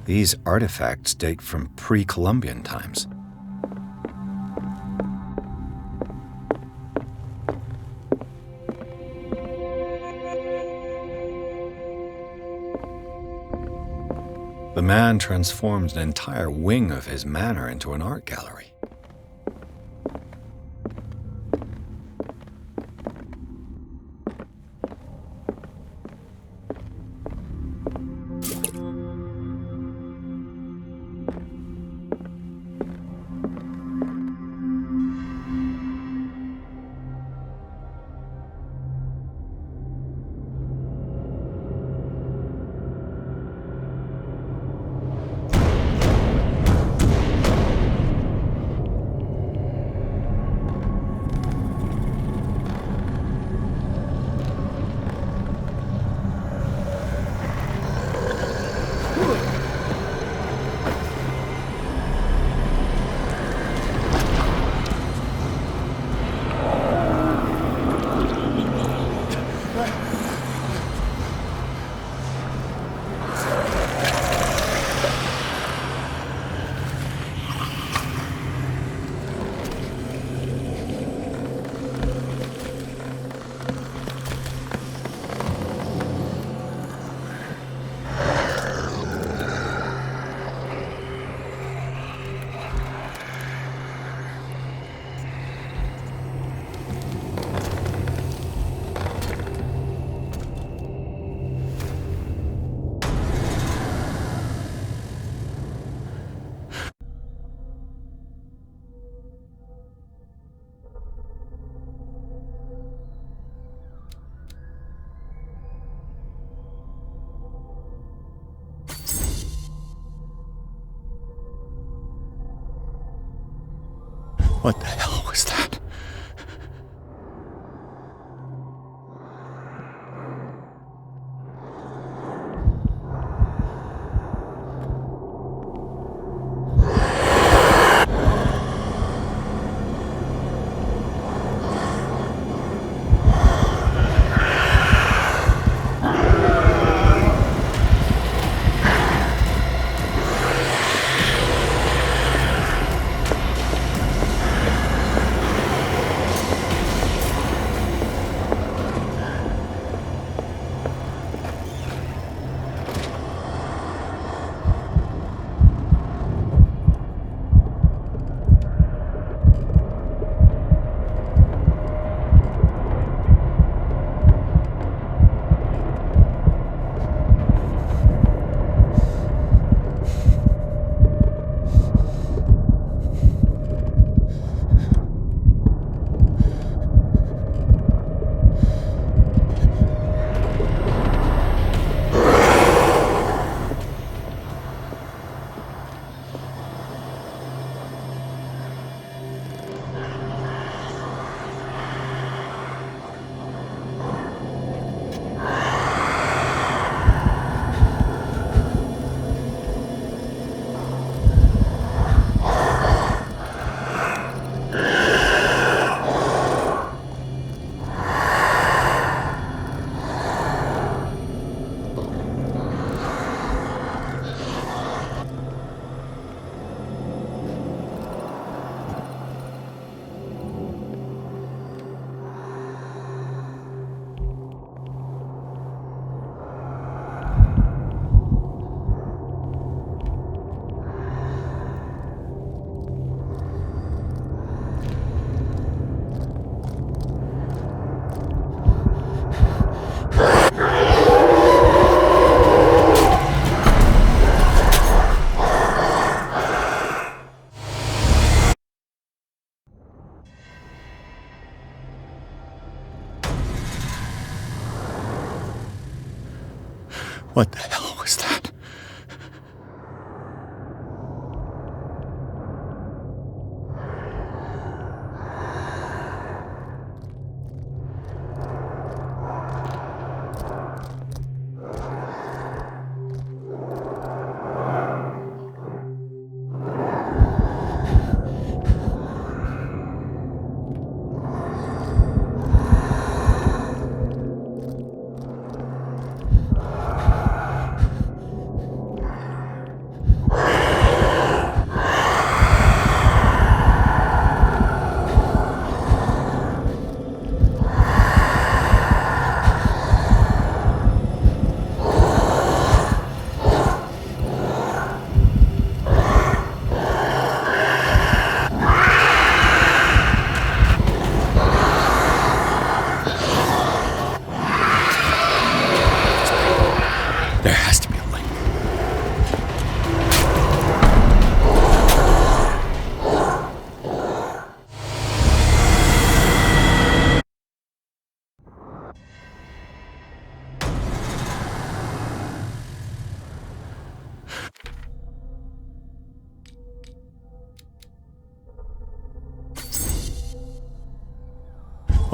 These artifacts date from pre-Columbian times. The man transformed an entire wing of his manor into an art gallery. What the hell was that? What the hell was that?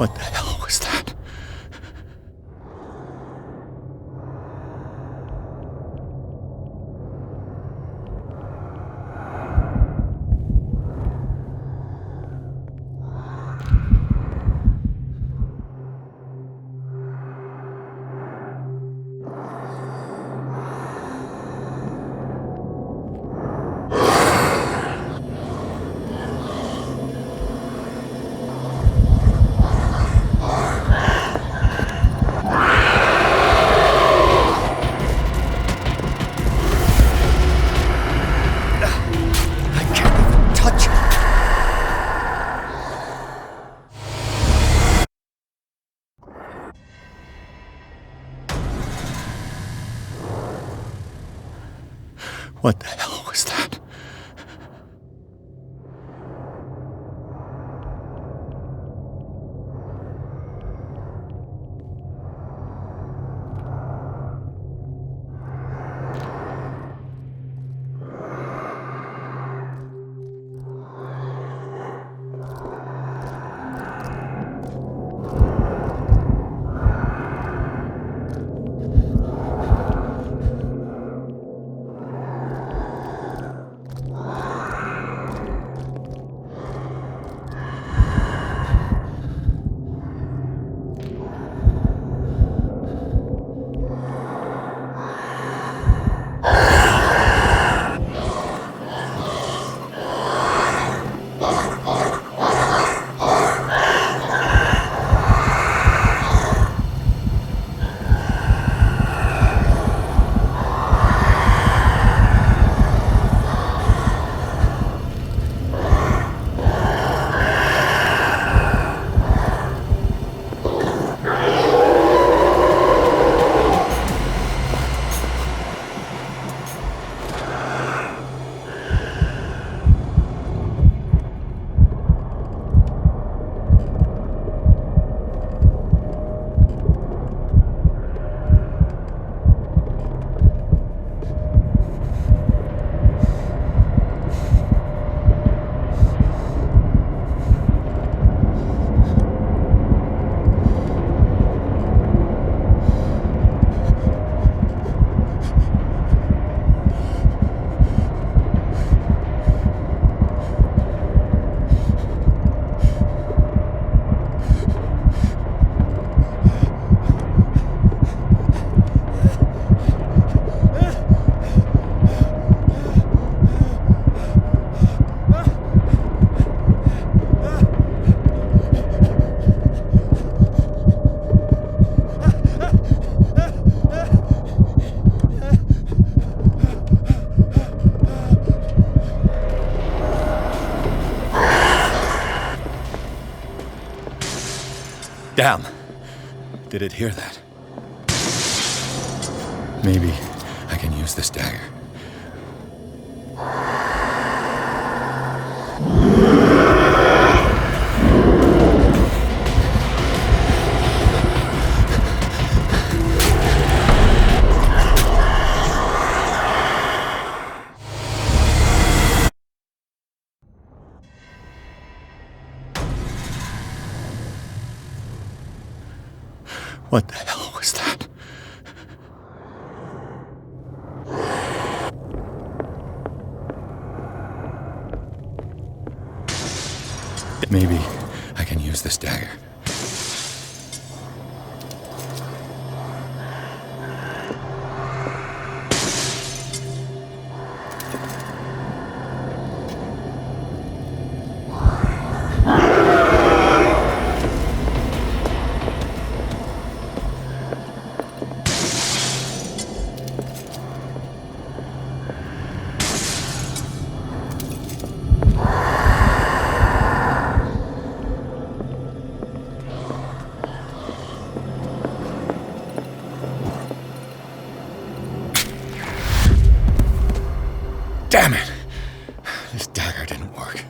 What the hell was that? What the hell was that? Damn! Did it hear that? Maybe I can use this dagger. What the hell was that? Maybe I can use this dagger. Damn it! This dagger didn't work.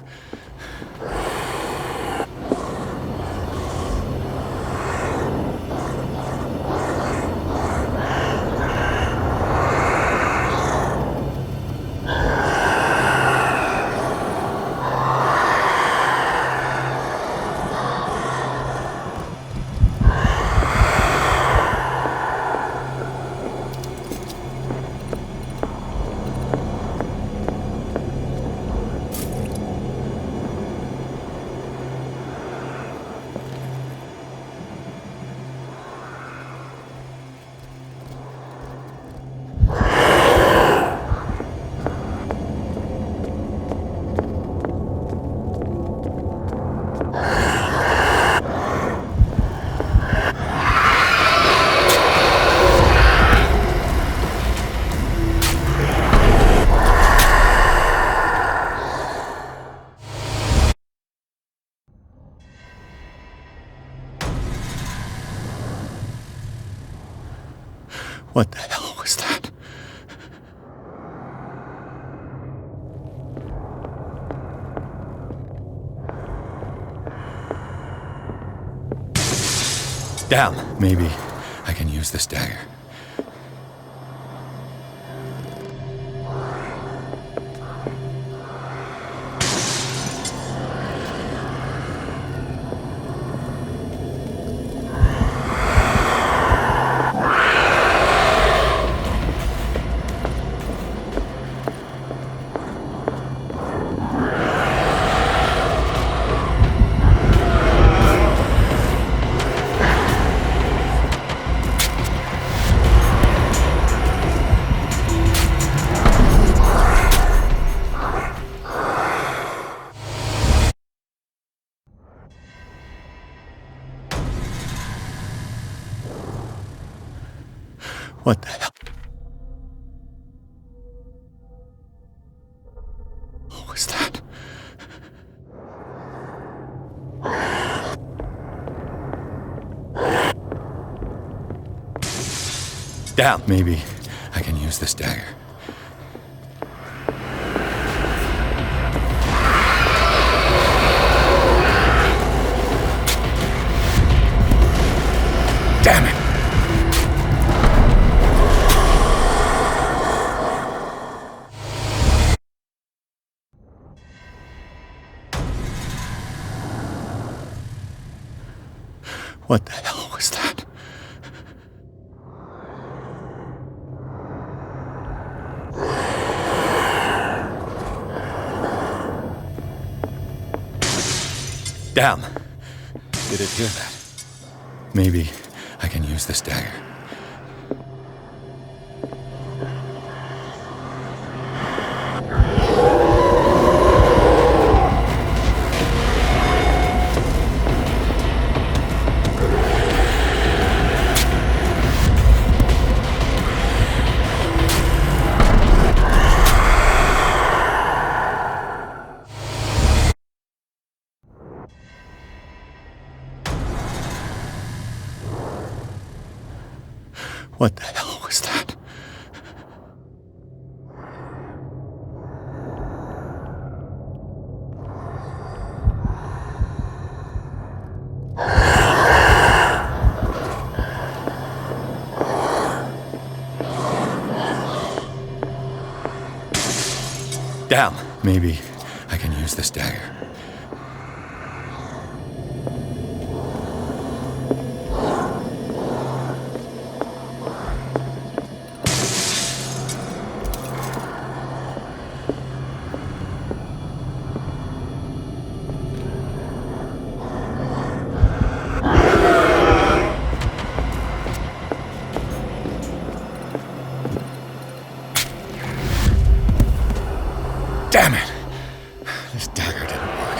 What the hell was that? Damn, maybe I can use this dagger. What the hell? What was that? Damn, maybe I can use this dagger. Damn it! What the hell was that? Damn. Did it hear that? Maybe I can use this dagger. What the hell was that? Damn, maybe I can use this dagger. Damn it! This dagger didn't work.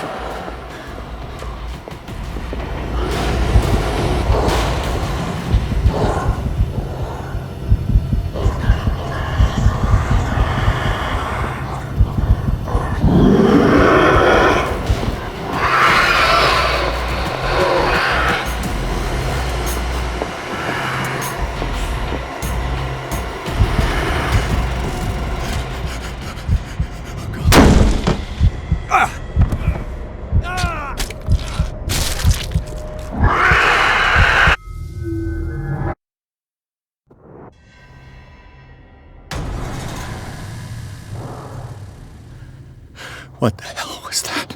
What the hell was that?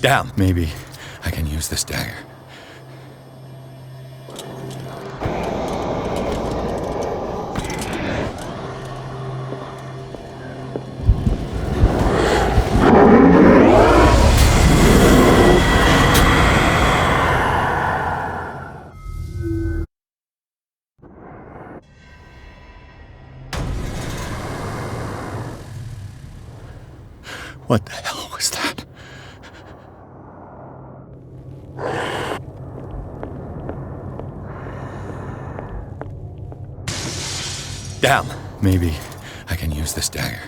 Damn, maybe I can use this dagger. What the hell was that? Damn, maybe I can use this dagger.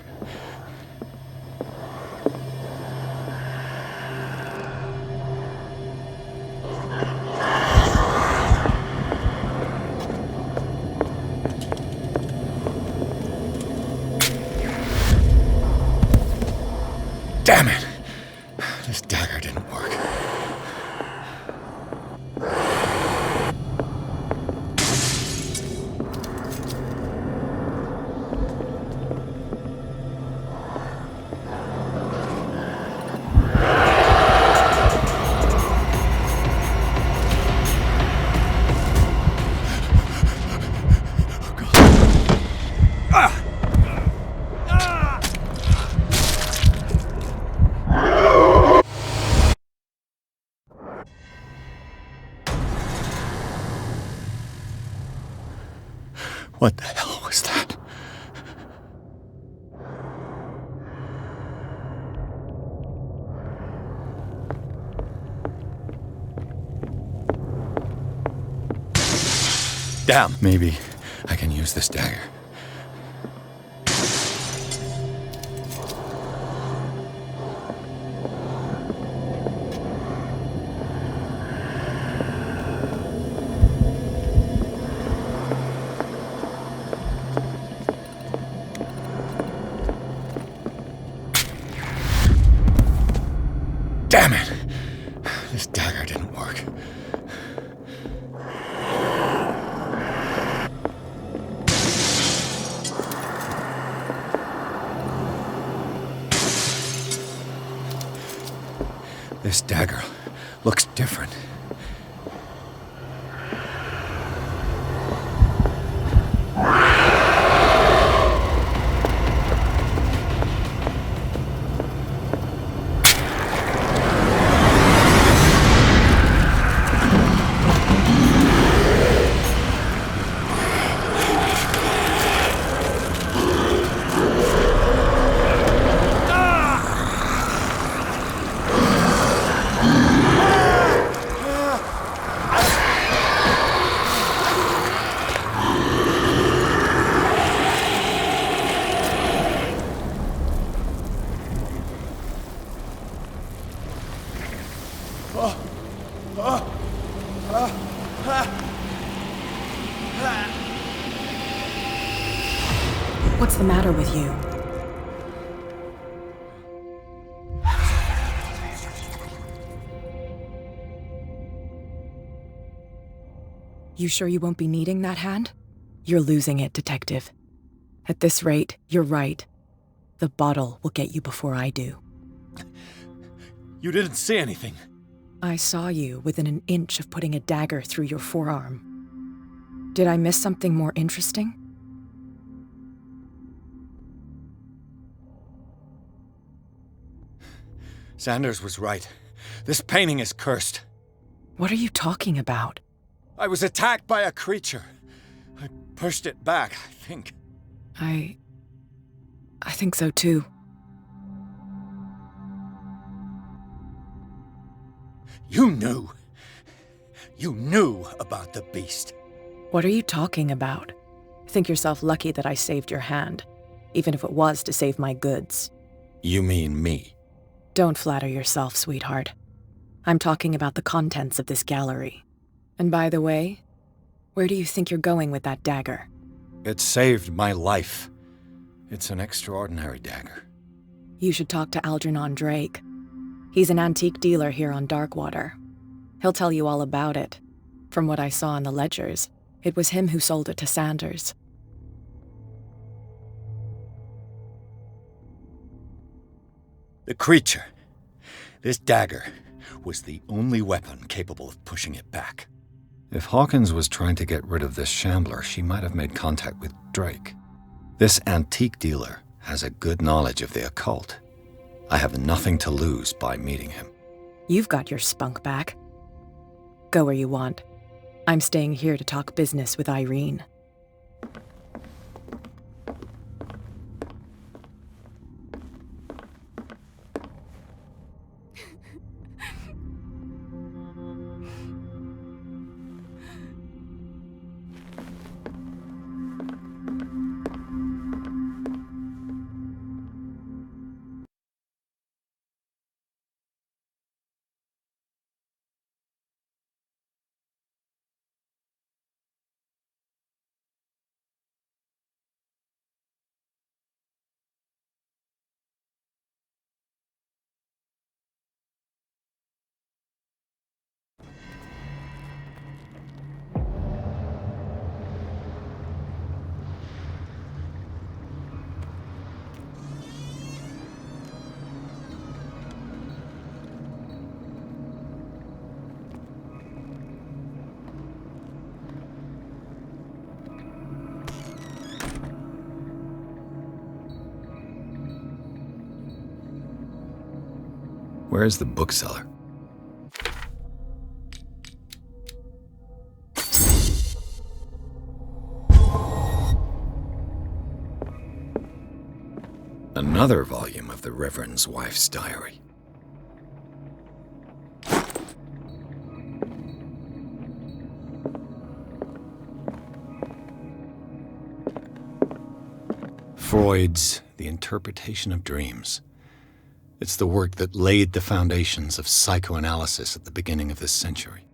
What the hell was that? Damn, maybe I can use this dagger. Damn it! This dagger didn't work. This dagger looks different. What's the matter with you? You sure you won't be needing that hand? You're losing it, Detective. At this rate, you're right. The bottle will get you before I do. You didn't see anything. I saw you within an inch of putting a dagger through your forearm. Did I miss something more interesting? Sanders was right. This painting is cursed. What are you talking about? I was attacked by a creature. I pushed it back, I think. I think so too. You knew. You knew about the beast. What are you talking about? Think yourself lucky that I saved your hand, even if it was to save my goods. You mean me? Don't flatter yourself, sweetheart. I'm talking about the contents of this gallery. And by the way, where do you think you're going with that dagger? It saved my life. It's an extraordinary dagger. You should talk to Algernon Drake. He's an antique dealer here on Darkwater. He'll tell you all about it. From what I saw in the ledgers, it was him who sold it to Sanders. The creature. This dagger was the only weapon capable of pushing it back. If Hawkins was trying to get rid of this shambler, she might have made contact with Drake. This antique dealer has a good knowledge of the occult. I have nothing to lose by meeting him. You've got your spunk back. Go where you want. I'm staying here to talk business with Irene. Where's the bookseller? Another volume of the Reverend's wife's diary. Freud's The Interpretation of Dreams. It's the work that laid the foundations of psychoanalysis at the beginning of this century.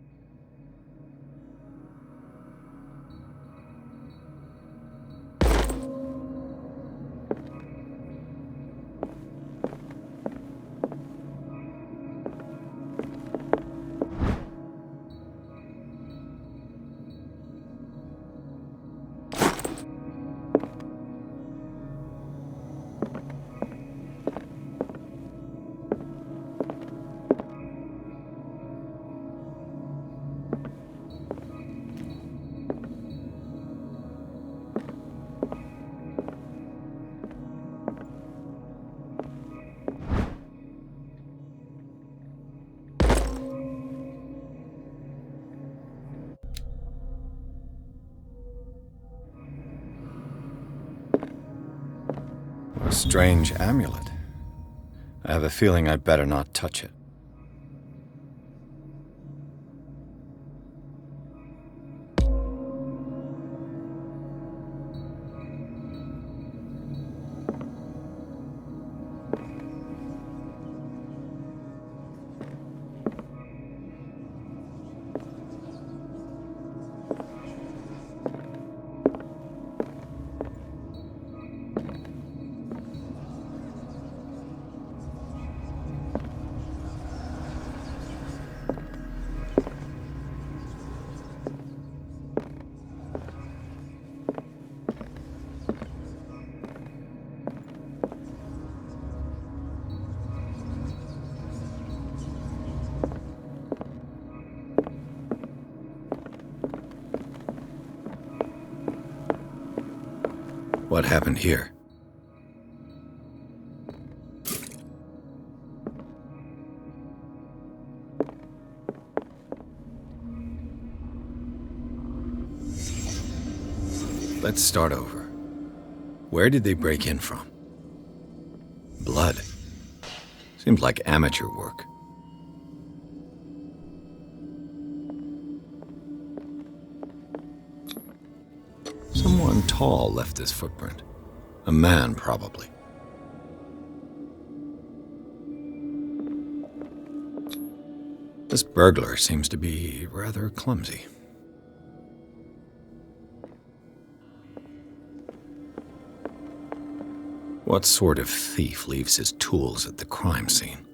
A strange amulet. I have a feeling I'd better not touch it. What happened here? Let's start over. Where did they break in from? Blood. Seems like amateur work. Someone tall left this footprint. A man, probably. This burglar seems to be rather clumsy. What sort of thief leaves his tools at the crime scene?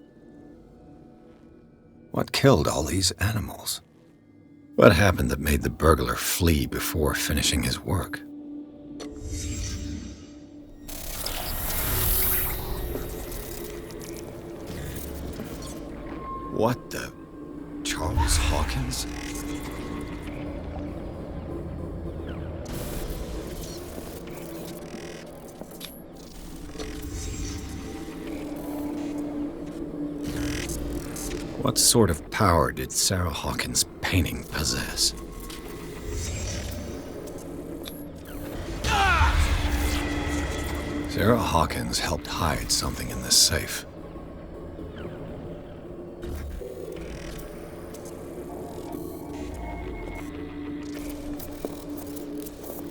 What killed all these animals? What happened that made the burglar flee before finishing his work? What the... Charles Hawkins? What sort of power did Sarah Hawkins' painting possess? Sarah Hawkins helped hide something in this safe.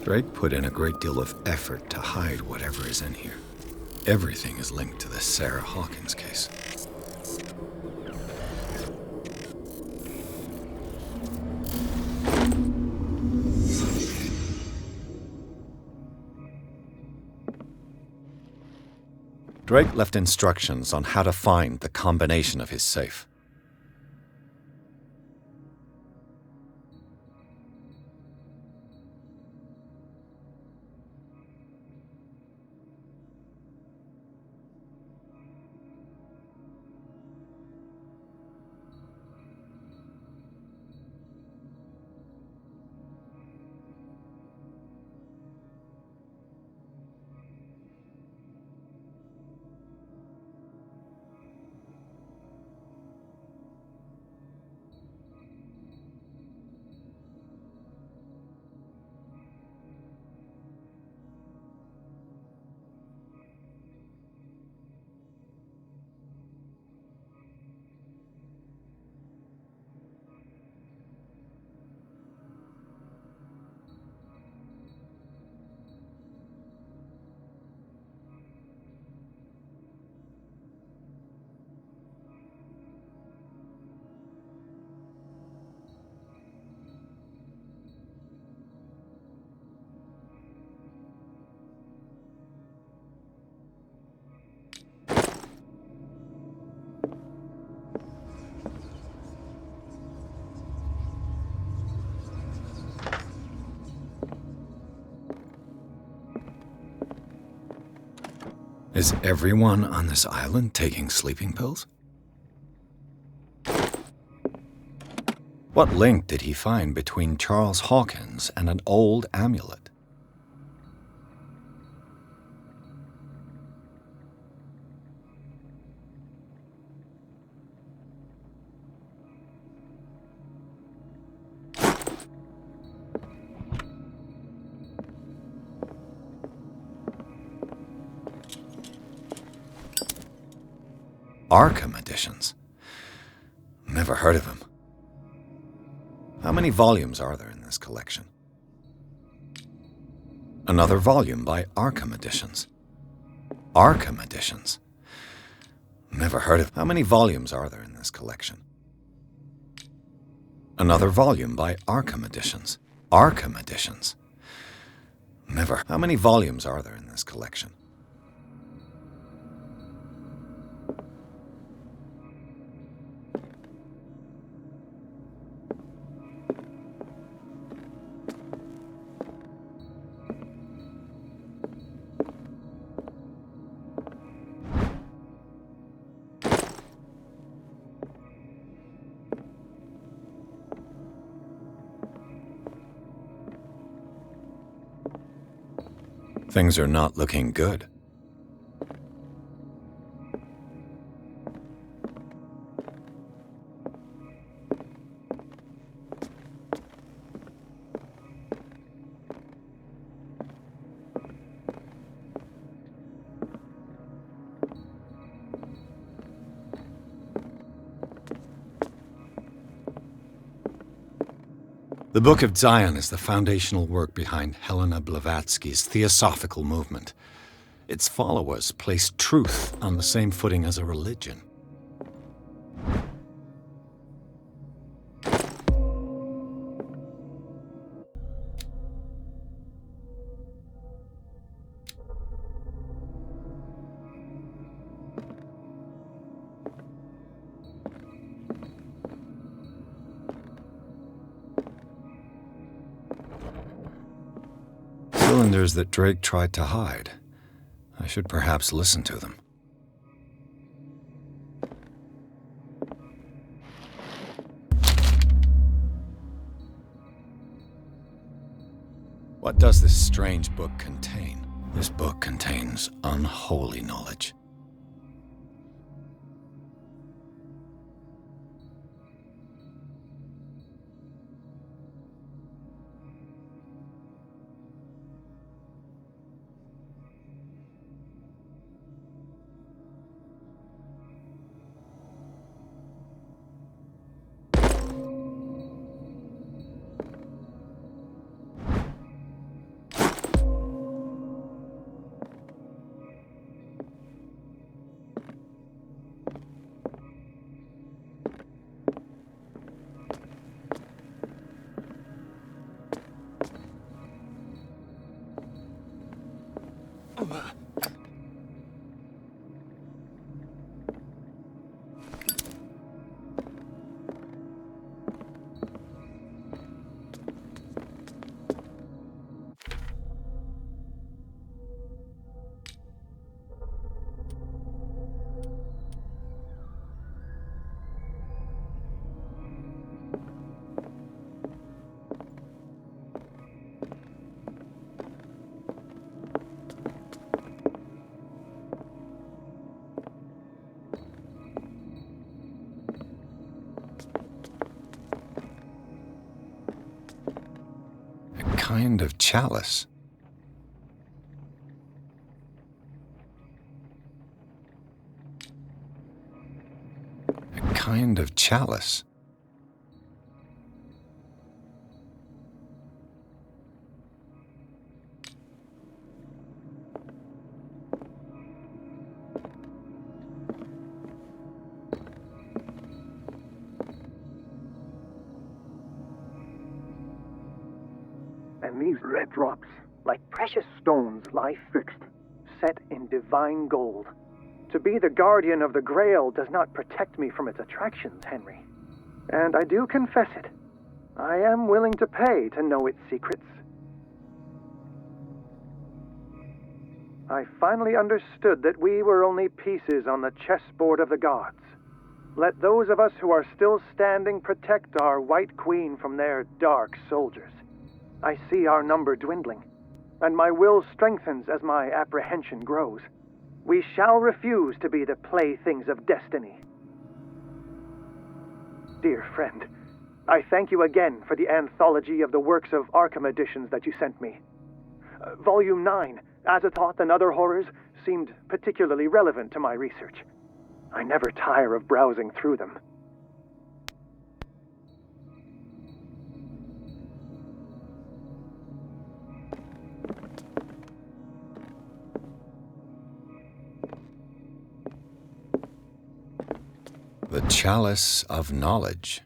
Drake put in a great deal of effort to hide whatever is in here. Everything is linked to the Sarah Hawkins case. Drake left instructions on how to find the combination of his safe. Is everyone on this island taking sleeping pills? What link did he find between Charles Hawkins and an old amulet? Arkham editions? Never heard of him. How many volumes are there in this collection? Another volume by Arkham Editions. Arkham Editions? Never heard of. How many volumes are there in this collection? Another volume by Arkham Editions. Arkham Editions? Never. How many volumes are there in this collection? Things are not looking good. The Book of Zion is the foundational work behind Helena Blavatsky's Theosophical movement. Its followers place truth on the same footing as a religion. Cylinders that Drake tried to hide. I should perhaps listen to them. What does this strange book contain? This book contains unholy knowledge. Kind of chalice. A kind of chalice. And these red drops, like precious stones, lie fixed, set in divine gold. To be the guardian of the Grail does not protect me from its attractions, Henry. And I do confess it. I am willing to pay to know its secrets. I finally understood that we were only pieces on the chessboard of the gods. Let those of us who are still standing protect our White Queen from their dark soldiers. I see our number dwindling, and my will strengthens as my apprehension grows. We shall refuse to be the playthings of destiny. Dear friend, I thank you again for the anthology of the works of Arkham editions that you sent me. Volume 9, Azathoth and Other Horrors, seemed particularly relevant to my research. I never tire of browsing through them. The Chalice of Knowledge.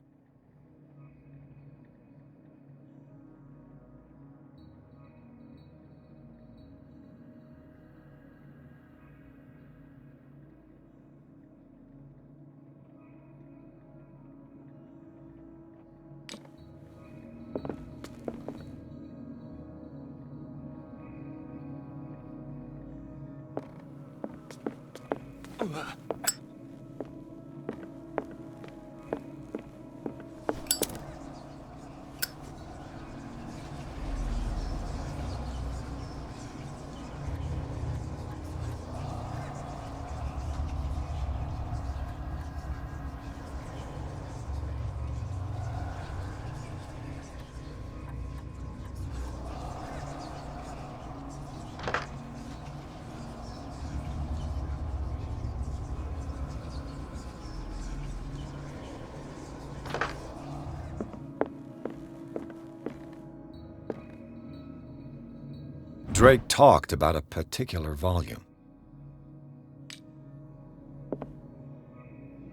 Drake talked about a particular volume.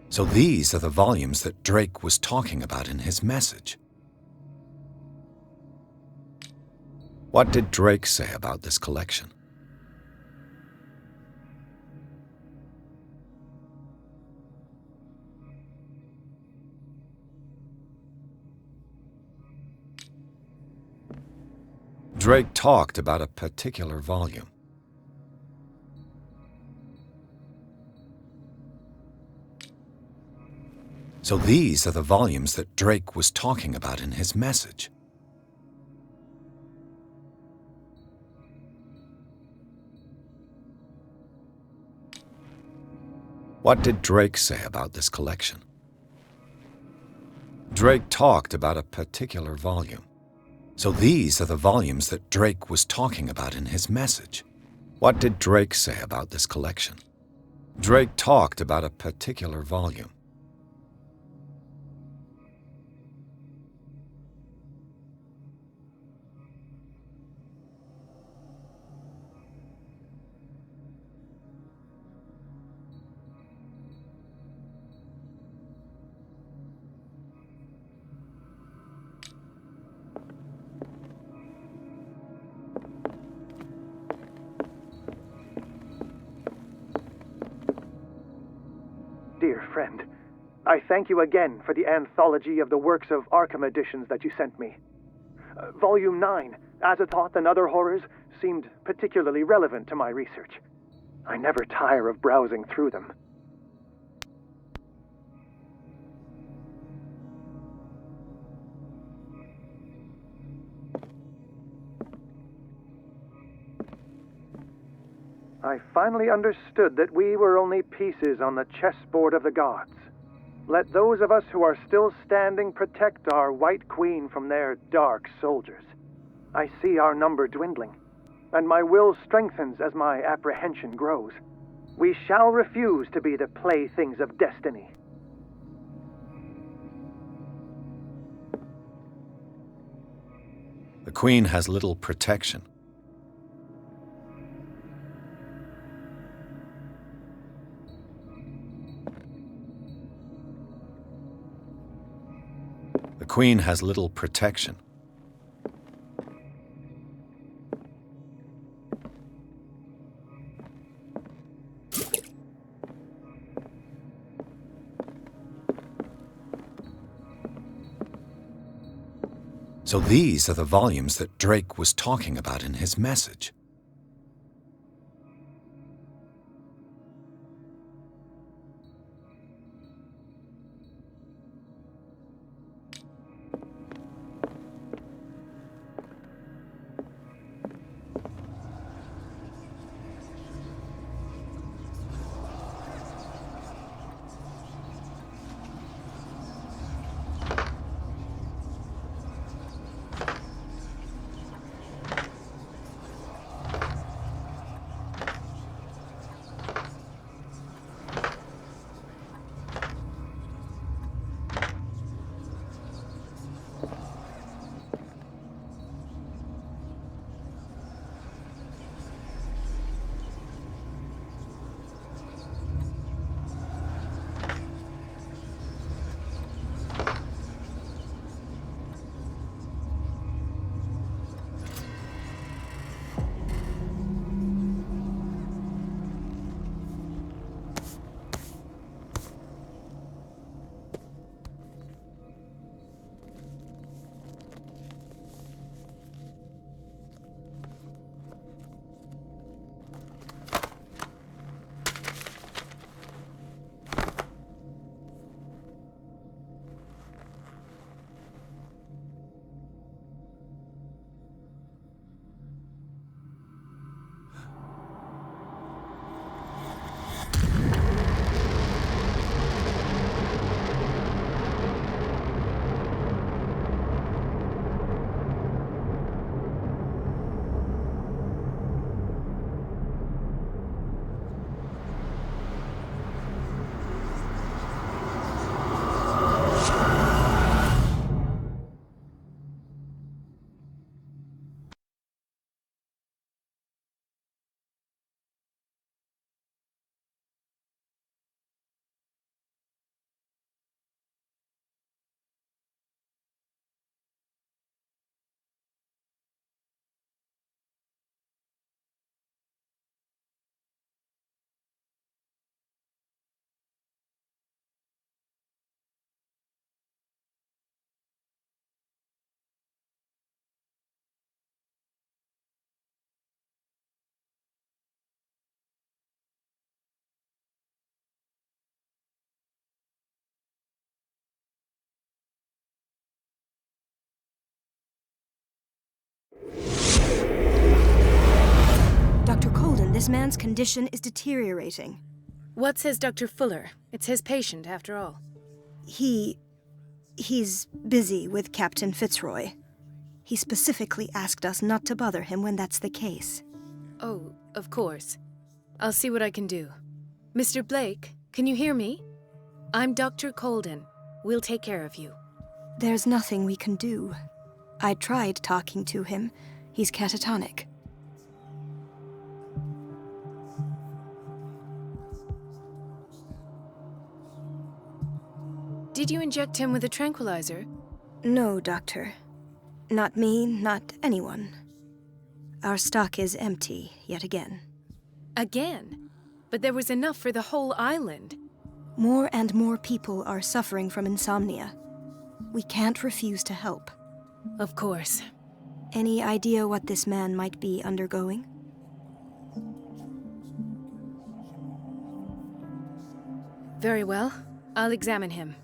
So these are the volumes that Drake was talking about in his message. What did Drake say about this collection? Drake talked about a particular volume. So these are the volumes that Drake was talking about in his message. What did Drake say about this collection? Drake talked about a particular volume. So these are the volumes that Drake was talking about in his message. What did Drake say about this collection? Drake talked about a particular volume. Dear friend, I thank you again for the anthology of the works of Arkham editions that you sent me. Volume 9, Azathoth and Other Horrors, seemed particularly relevant to my research. I never tire of browsing through them. I finally understood that we were only pieces on the chessboard of the gods. Let those of us who are still standing protect our White Queen from their dark soldiers. I see our number dwindling, and my will strengthens as my apprehension grows. We shall refuse to be the playthings of destiny. The Queen has little protection. The Queen has little protection. So these are the volumes that Drake was talking about in his message. and this man's condition is deteriorating. What says Dr. Fuller? It's his patient, after all. He's busy with Captain Fitzroy. He specifically asked us not to bother him when that's the case. Oh, of course. I'll see what I can do. Mr. Blake, can you hear me? I'm Dr. Colden. We'll take care of you. There's nothing we can do. I tried talking to him. He's catatonic. Did you inject him with a tranquilizer? No, Doctor. Not me, not anyone. Our stock is empty, yet again. Again? But there was enough for the whole island. More and more people are suffering from insomnia. We can't refuse to help. Of course. Any idea what this man might be undergoing? Very well. I'll examine him.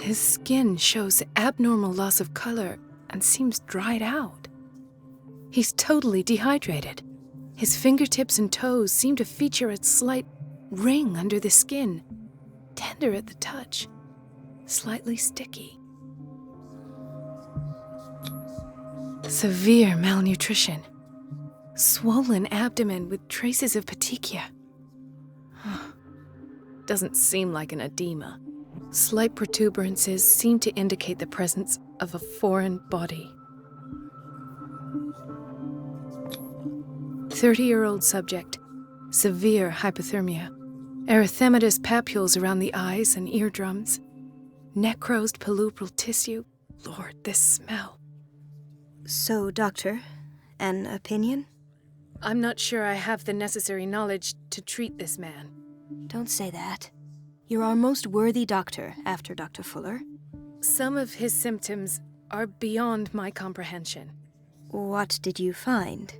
His skin shows abnormal loss of color and seems dried out. He's totally dehydrated. His fingertips and toes seem to feature a slight ring under the skin, tender at the touch, slightly sticky. Severe malnutrition. Swollen abdomen with traces of petechia. Doesn't seem like an edema. Slight protuberances seem to indicate the presence of a foreign body. 30-year-old subject. Severe hypothermia. Erythematous papules around the eyes and eardrums. Necrosed palpebral tissue. Lord, this smell. So, Doctor, an opinion? I'm not sure I have the necessary knowledge to treat this man. Don't say that. You're our most worthy doctor after Dr. Fuller. Some of his symptoms are beyond my comprehension. What did you find?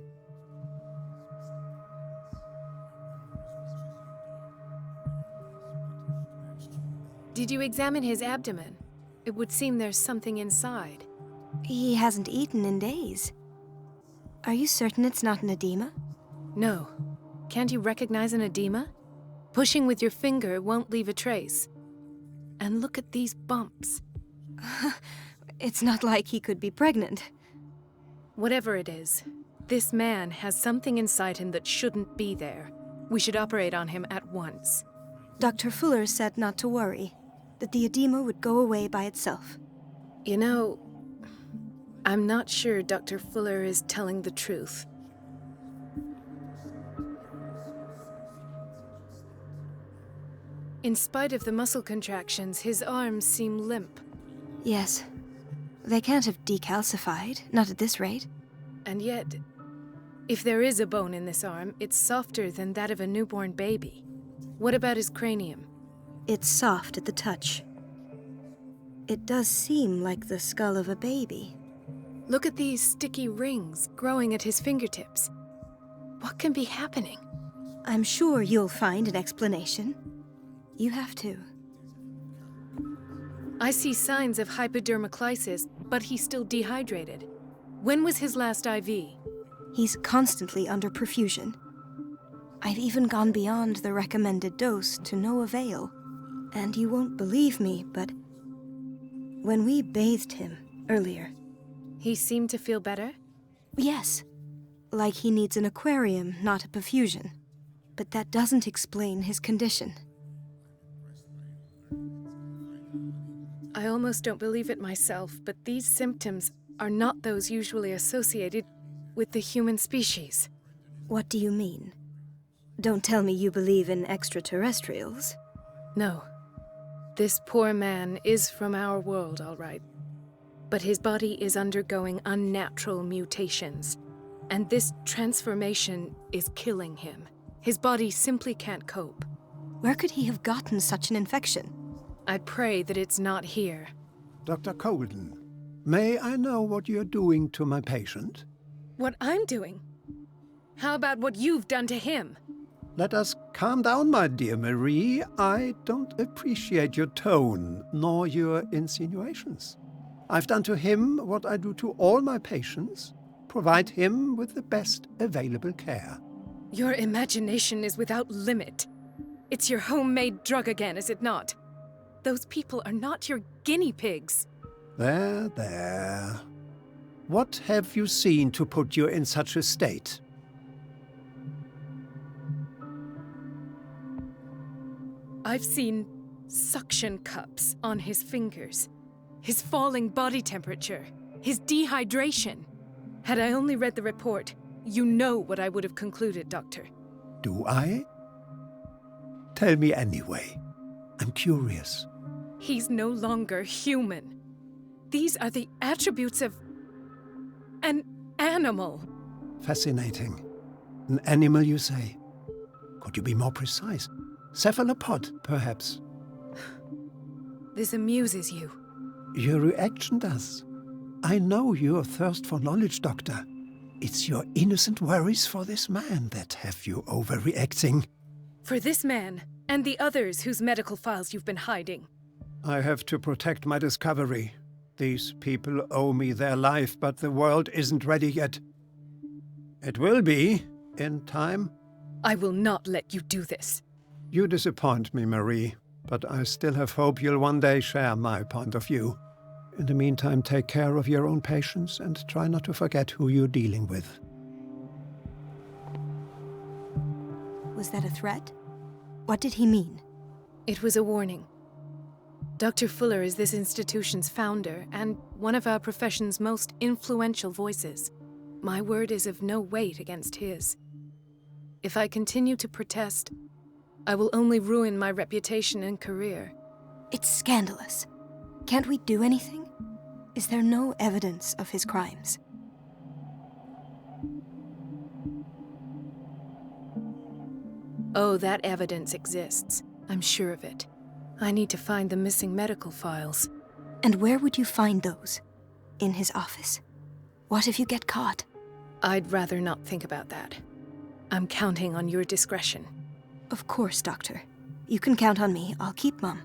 Did you examine his abdomen? It would seem there's something inside. He hasn't eaten in days. Are you certain it's not an edema? No. Can't you recognize an edema? Pushing with your finger won't leave a trace. And look at these bumps. It's not like he could be pregnant. Whatever it is, this man has something inside him that shouldn't be there. We should operate on him at once. Dr. Fuller said not to worry, that the edema would go away by itself. You know, I'm not sure Dr. Fuller is telling the truth. In spite of the muscle contractions, his arms seem limp. Yes. They can't have decalcified, not at this rate. And yet, if there is a bone in this arm, it's softer than that of a newborn baby. What about his cranium? It's soft at the touch. It does seem like the skull of a baby. Look at these sticky rings growing at his fingertips. What can be happening? I'm sure you'll find an explanation. You have to. I see signs of hypodermoclysis, but he's still dehydrated. When was his last IV? He's constantly under perfusion. I've even gone beyond the recommended dose to no avail. And you won't believe me, but when we bathed him earlier... He seemed to feel better? Yes. Like he needs an aquarium, not a perfusion. But that doesn't explain his condition. I almost don't believe it myself, but these symptoms are not those usually associated with the human species. What do you mean? Don't tell me you believe in extraterrestrials. No. This poor man is from our world, all right. But his body is undergoing unnatural mutations, and this transformation is killing him. His body simply can't cope. Where could he have gotten such an infection? I pray that it's not here. Dr. Colden, may I know what you're doing to my patient? What I'm doing? How about what you've done to him? Let us calm down, my dear Marie. I don't appreciate your tone, nor your insinuations. I've done to him what I do to all my patients, provide him with the best available care. Your imagination is without limit. It's your homemade drug again, is it not? Those people are not your guinea pigs. There, there. What have you seen to put you in such a state? I've seen suction cups on his fingers, his falling body temperature, his dehydration. Had I only read the report, you know what I would have concluded, Doctor. Do I? Tell me anyway. I'm curious. He's no longer human. These are the attributes of an animal. Fascinating. An animal, you say? Could you be more precise? Cephalopod, perhaps? This amuses you. Your reaction does. I know your thirst for knowledge, Doctor. It's your innocent worries for this man that have you overreacting. For this man, and the others whose medical files you've been hiding. I have to protect my discovery. These people owe me their life, but the world isn't ready yet. It will be, in time. I will not let you do this. You disappoint me, Marie, but I still have hope you'll one day share my point of view. In the meantime, take care of your own patients and try not to forget who you're dealing with. Was that a threat? What did he mean? It was a warning. Dr. Fuller is this institution's founder and one of our profession's most influential voices. My word is of no weight against his. If I continue to protest, I will only ruin my reputation and career. It's scandalous. Can't we do anything? Is there no evidence of his crimes? Oh, that evidence exists. I'm sure of it. I need to find the missing medical files. And where would you find those? In his office? What if you get caught? I'd rather not think about that. I'm counting on your discretion. Of course, Doctor. You can count on me. I'll keep Mum.